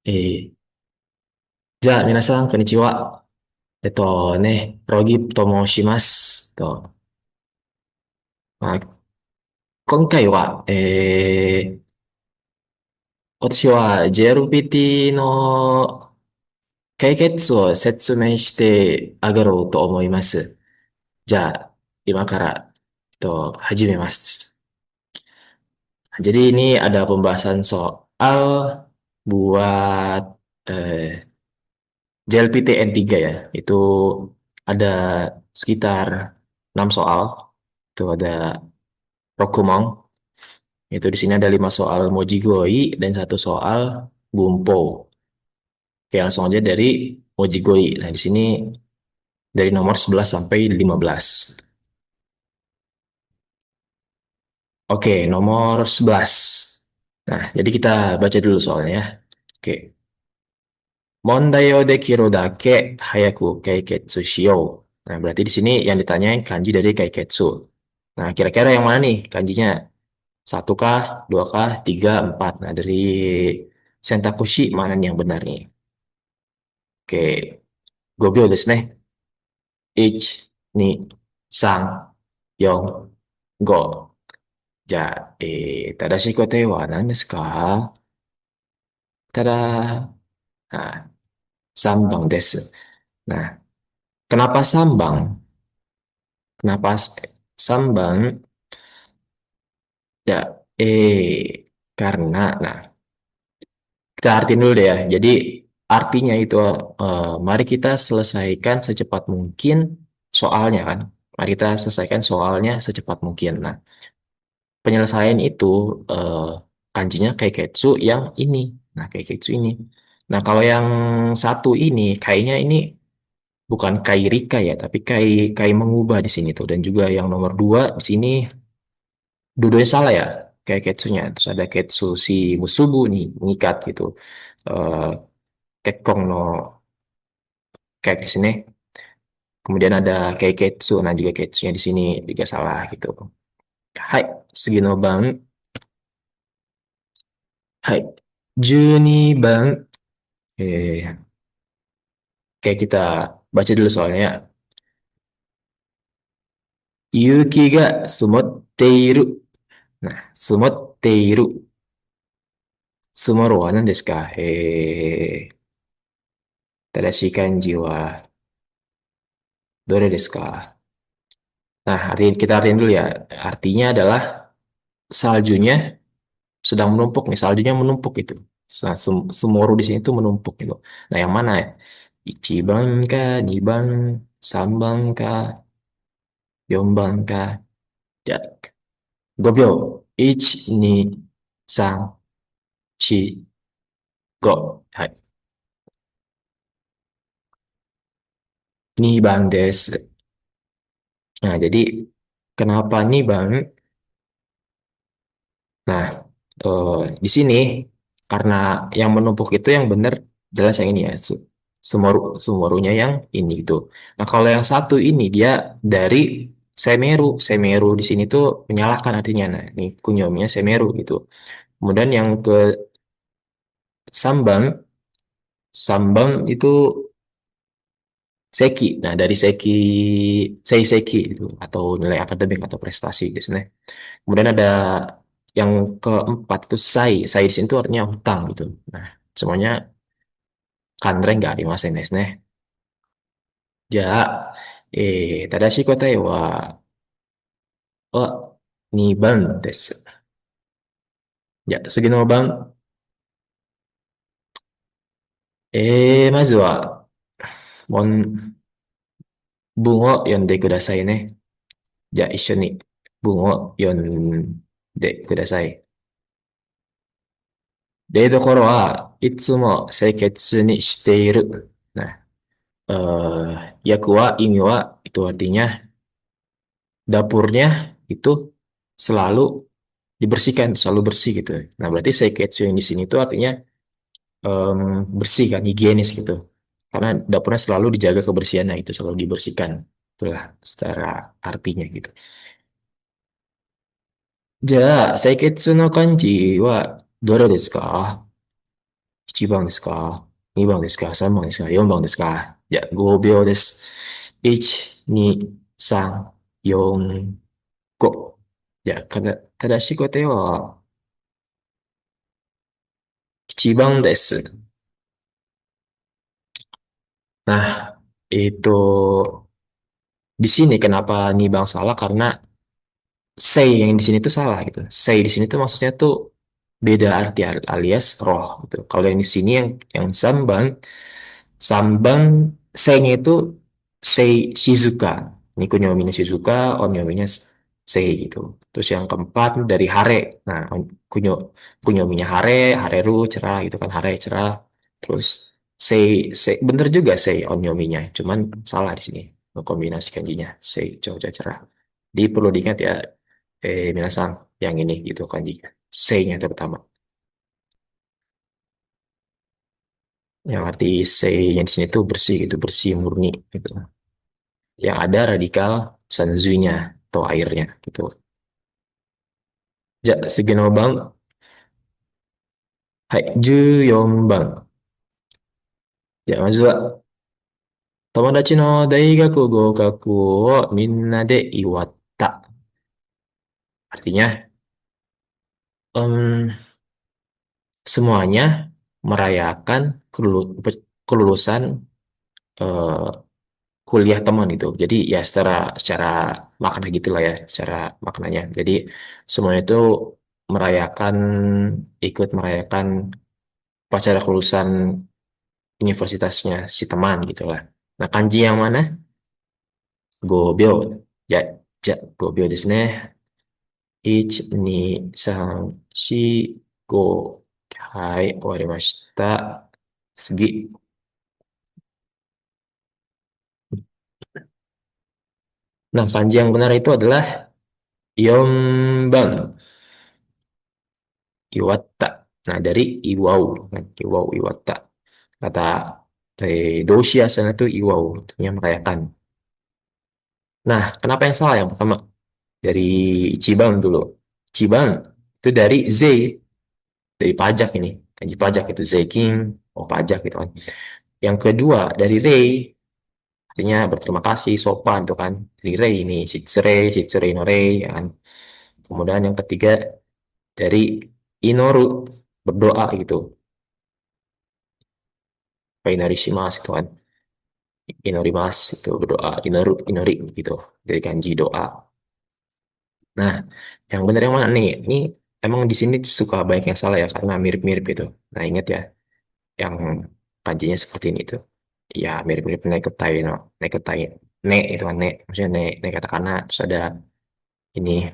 えじゃあ、皆さん、こんにちは。ロギと申します。まあ、今回は、私は JLPT の解決を説明してあげろうと思います。じゃあ、今から、始めます。Jadi ini ada pembahasan soal buat eh, JLPT N3 ya. Itu ada sekitar 6 soal. Itu ada Rokumong. Itu di sini ada 5 soal Mojigoi dan satu soal Bumpo. Oke, langsung aja dari Mojigoi. Nah, di sini dari nomor 11 sampai 15. Oke, nomor 11. Nah, jadi kita baca dulu soalnya ya. Oke. Mondai o dekiru dake hayaku kaiketsu shiyou. Nah, berarti di sini yang ditanyain kanji dari kaiketsu. Nah, kira-kira yang mana nih kanjinya? Satu kah, dua kah, tiga, empat. Nah, dari Sentakushi mana nih yang benar nih? Oke, 5秒ですね。1、2、3、4、5。じゃあ、正しい答えは何ですか？ただ、nah, 3番です。Nah, kenapa sambang? Kenapa sambang? Ya, karena, nah, kita artiin dulu deh ya. Jadi, artinya itu, mari kita selesaikan secepat mungkin soalnya kan. Mari kita selesaikan soalnya secepat mungkin. Nah, penyelesaian itu kanjinya kaiketsu yang ini. Nah, kaiketsu ini. Nah, kalau yang satu ini, kayaknya ini bukan kai rika ya, tapi kai kai mengubah di sini tuh. Dan juga yang nomor dua di sini, dua-duanya salah ya, kaiketsunya. Terus ada ketsu si musubu nih, mengikat gitu. Eh Kekkong no kayak di sini. Kemudian ada kaiketsu, nah juga ketsunya di sini juga salah gitu. Hai, Sugino bang. Hai, Juni bang. Kayak kita baca dulu soalnya ya. Yuki ga sumotteiru. Nah, sumotteiru. Sumoru wa nan desu ka? Tadashi kanji wa dore desu ka? Nah, kita artiin dulu ya. Artinya adalah saljunya sedang menumpuk nih. Saljunya menumpuk itu. Nah, sumoru di sini tuh menumpuk gitu. Nah, yang mana ya? Ichiban ka, niban, samban ka, yonban ka? Ya, 5秒。1、2、3、4、5。はい。2番です。Nah, jadi kenapa nih Bang? Nah, di sini karena yang menumpuk itu yang benar jelas yang ini ya, sumorunya yang ini gitu. Nah, kalau yang satu ini dia dari Semeru. Semeru di sini tuh menyalahkan artinya. Nah, ini kunyominya Semeru gitu. Kemudian yang ke Sambang, Sambang itu Seki. Nah, dari Seiseki itu atau nilai akademik atau prestasi di sini. Kemudian ada yang keempat itu Sai di sini tuh artinya hutang gitu. Nah, semuanya kanren nggak dimasen desu ne. Ja, tadashi kotae wa 2番です。じゃあ、次の番。まずは、文を読んでくださいね。じゃあ、一緒に文を読んでください。例どころはいつも清潔にしている。Nah, yakwa imiwa itu artinya dapurnya itu selalu dibersihkan, selalu bersih gitu. Nah, berarti seiketsu yang di sini itu artinya em, bersih kan, higienis gitu. Karena dapurnya selalu dijaga kebersihannya itu, selalu dibersihkan. Itulah secara artinya gitu. Ja, seiketsu no kanji wa dore desu ka? 1番ですか？ 2 番ですか？ 3 番ですか？ 4 番ですか？じゃあ、5秒です。1、2、3、4、5。じゃあ、正しい答えは1番です。Nah, itu di sini kenapa Nibang salah karena say yang di sini tuh salah gitu. Say di sini tuh maksudnya tuh beda arti alias roh gitu. Kalau yang di sini yang sambang, sambang say-nya itu say Shizuka. Ini kunyominya Shizuka, onyominya say gitu. Terus yang keempat dari Hare. Nah, kunyominya Hare, Hareru cerah gitu kan, Hare cerah. Terus say bener juga say onyominya, cuman salah di sini. Kombinasi kanjinya say cowok cerah. Jadi perlu diingat ya, minasan yang ini gitu kanjinya. Say-nya terutama. Yang arti say-nya di sini tuh bersih gitu, bersih murni gitu. Yang ada radikal sanzuinya atau airnya gitu. Ja, Sugino Bang, hai, 14番。じゃあ、まずは、友達の大学合格をみんなで祝った。Artinya, em, semuanya merayakan kelulusan eh, kuliah teman itu. Jadi ya secara makna gitulah ya, secara maknanya. Jadi semuanya itu merayakan ikut merayakan upacara kelulusan universitasnya si teman gitulah. Nah, kanji yang mana? Gobyo. Ya, ja, gobyo desu ne. 1、2、3、4、5。はい、終わりました。次。Nah, kanji yang benar itu adalah Yonban. Iwata. Nah, dari Iwau. Kan? Iwau, Iwata. Kata Doshi asalnya itu Iwau. Artinya merayakan. Nah, kenapa yang salah yang pertama? Dari Ichiban dulu. Ichiban itu dari Z. Dari pajak ini. Kanji pajak itu Zeikin. Oh, pajak gitu kan. Yang kedua dari Rei. Artinya berterima kasih, sopan tuh kan. Dari Rei ini. Shitsure no Rei. Ya kan. Kemudian yang ketiga dari Inoru. Berdoa gitu. Inari shimasu itu kan. Inorimas itu berdoa. Inori gitu. Dari kanji doa. Nah, yang benar yang mana nih? Ini emang di sini suka banyak yang salah ya karena mirip-mirip gitu. Nah, ingat ya, yang kanjinya seperti ini tuh. Ya, mirip-mirip neketai no. Neketai. Ne itu kan ne. Maksudnya ne katakana. Terus ada ini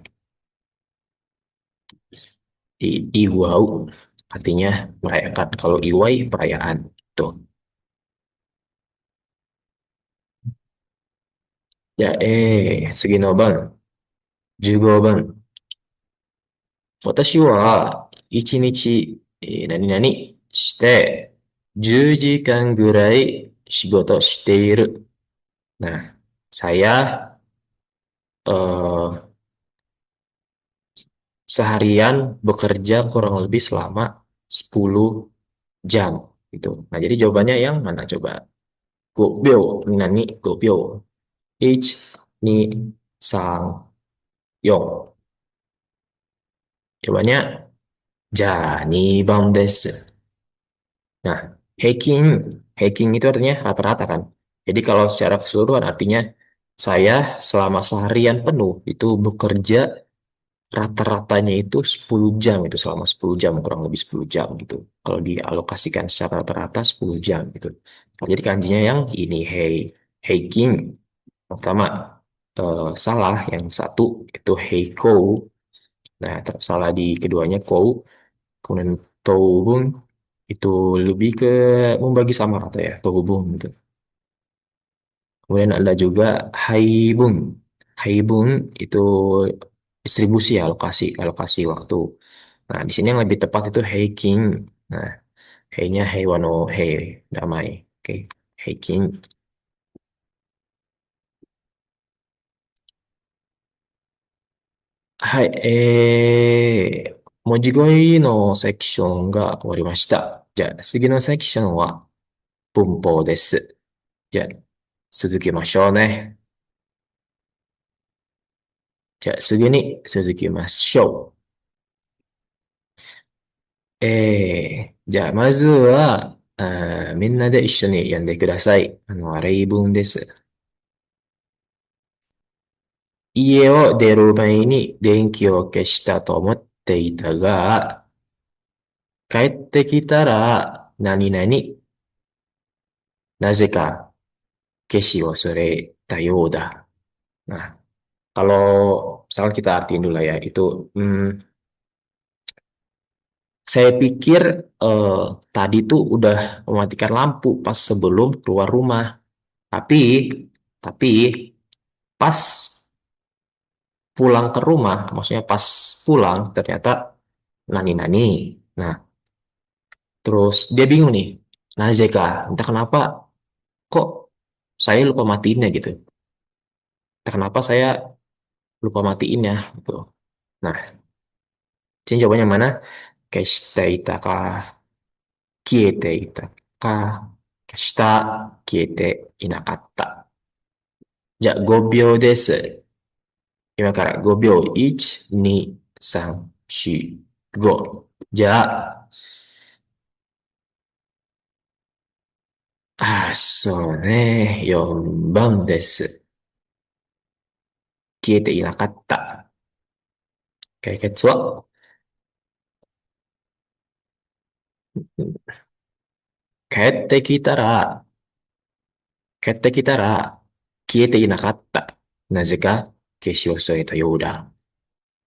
di iwau. Artinya merayakan. Kalau iwai perayaan. Tuh. Ya, 次の番。15番。私は一日、何々して、10時間ぐらい仕事している。Nah, saya seharian bekerja kurang lebih selama 10 jam. Gitu. Nah, jadi jawabannya yang mana coba? Gopyo, nani, gopyo. Ich, ni, sang, yong. Jawabannya, ja, ni, bang desu. Nah, hacking, hacking itu artinya rata-rata kan. Jadi kalau secara keseluruhan artinya saya selama seharian penuh itu bekerja rata-ratanya itu 10 jam itu selama 10 jam kurang lebih 10 jam gitu. Kalau dialokasikan secara rata-rata 10 jam gitu. Jadi kanjinya yang ini hacking pertama salah yang satu itu heiko. Nah, salah di keduanya kou. Kemudian toubun itu lebih ke membagi sama rata ya, toubun gitu. Kemudian ada juga haibun. Haibun itu distribusi ya, alokasi waktu. Nah, di sini yang lebih tepat itu heiking. Nah, heinya heiwano hei, damai. Oke, heiking. はい、文字語彙のセクションが終わりました。じゃあ、次のセクションは文法です。じゃあ、続きましょうね。じゃあ、次に続きましょう。じゃあ、まずは、みんなで一緒に読んでください。例文です。家を出る前に電気を消したと思っていたが、帰ってきたら、何々、なぜか消し忘れたようだ。Nah, kalau misalnya kita artiin dulu ya, itu saya pikir eh, tadi tuh udah mematikan lampu pas sebelum keluar rumah. Tapi, tapi pas pulang ke rumah, maksudnya pas pulang ternyata nani-nani. Nah, terus dia bingung nih, Nazeka, entah kenapa kok saya lupa matiinnya gitu. Entah kenapa saya lupa matiin ya gitu. Nah, sini jawabannya mana? Keshita ka, kiete ita ka, keshita, kiete inakatta. じゃあ、5秒です。今から5秒。1、2、3、4、5。じゃあ、そうね。4番です。消えていなかった。解決は、帰ってきたら、帰ってきたら、消えていなかった。なぜか、消し忘れたようだ。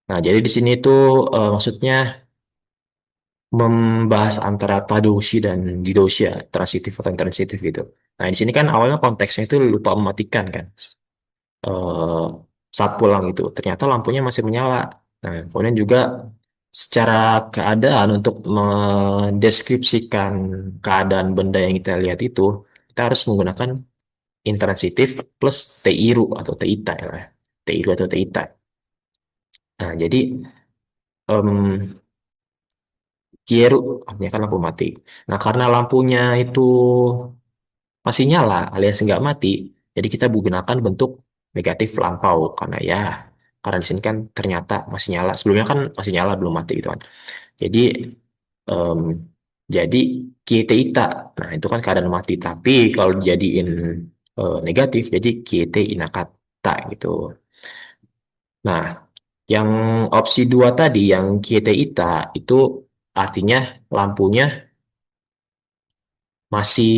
Nah, jadi di sini tuh maksudnya membahas antara tadoshi dan jidoshi ya, transitif atau intransitif gitu. Nah, di sini kan awalnya konteksnya itu lupa mematikan kan. eh, Saat pulang itu ternyata lampunya masih menyala. Nah, kemudian juga secara keadaan untuk mendeskripsikan keadaan benda yang kita lihat itu, kita harus menggunakan intransitif plus teiru atau teita ya. Teiru atau teita. Nah, jadi em, kieru artinya kan lampu mati. Nah, karena lampunya itu masih nyala alias nggak mati, jadi kita menggunakan bentuk negatif lampau karena di sini kan ternyata masih nyala. Sebelumnya kan masih nyala belum mati gitu kan. Jadi em, jadi kiete ita. Nah, itu kan keadaan mati. Tapi kalau dijadiin negatif, jadi kiete inakata gitu. Nah, yang opsi dua tadi, yang kiete ita, itu artinya lampunya masih,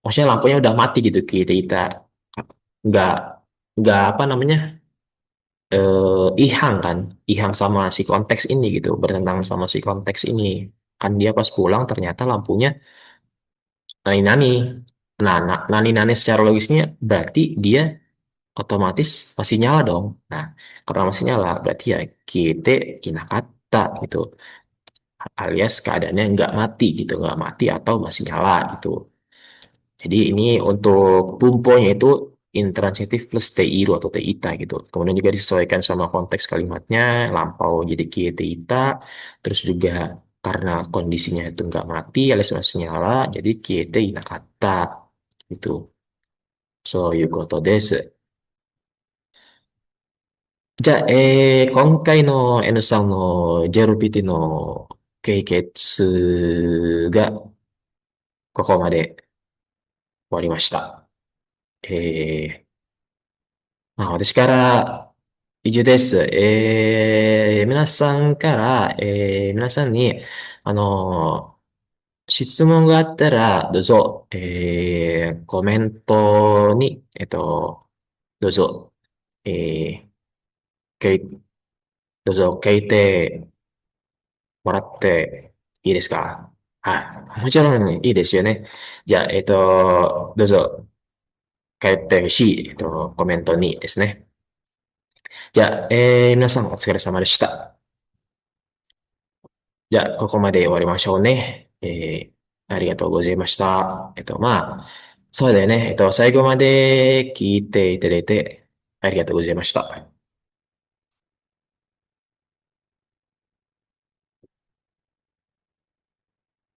maksudnya lampunya udah mati gitu, kita nggak nggak apa namanya ihang kan, ihang sama si konteks ini gitu, bertentangan sama si konteks ini. Kan dia pas pulang ternyata lampunya nani-nani. Nani-nani secara logisnya berarti dia otomatis masih nyala dong. Nah, karena masih nyala berarti ya kita inakata gitu, alias keadaannya nggak mati gitu, nggak mati atau masih nyala gitu. Jadi ini untuk pumponya itu intransitif plus TIRU atau TITA gitu. Kemudian juga disesuaikan sama konteks kalimatnya, lampau jadi kie TITA, terus juga karena kondisinya itu nggak mati alias masih nyala, jadi kie te inakata gitu. So, you koto desu. じゃあ、今回の N さんの JLPT の経験がここまで終わりました。まあ、私から以上です。皆さんから、皆さんに、質問があったら、どうぞ、コメントに、どうぞ、えー、けいどうぞ書いてもらっていいですか？はい。もちろんいいですよね。じゃあ、どうぞ書いてほしい、コメントにですね。じゃあ、皆さんお疲れ様でした。じゃあ、ここまで終わりましょうね。ありがとうございました。まあ、そうだよね。最後まで聞いていただいてありがとうございました。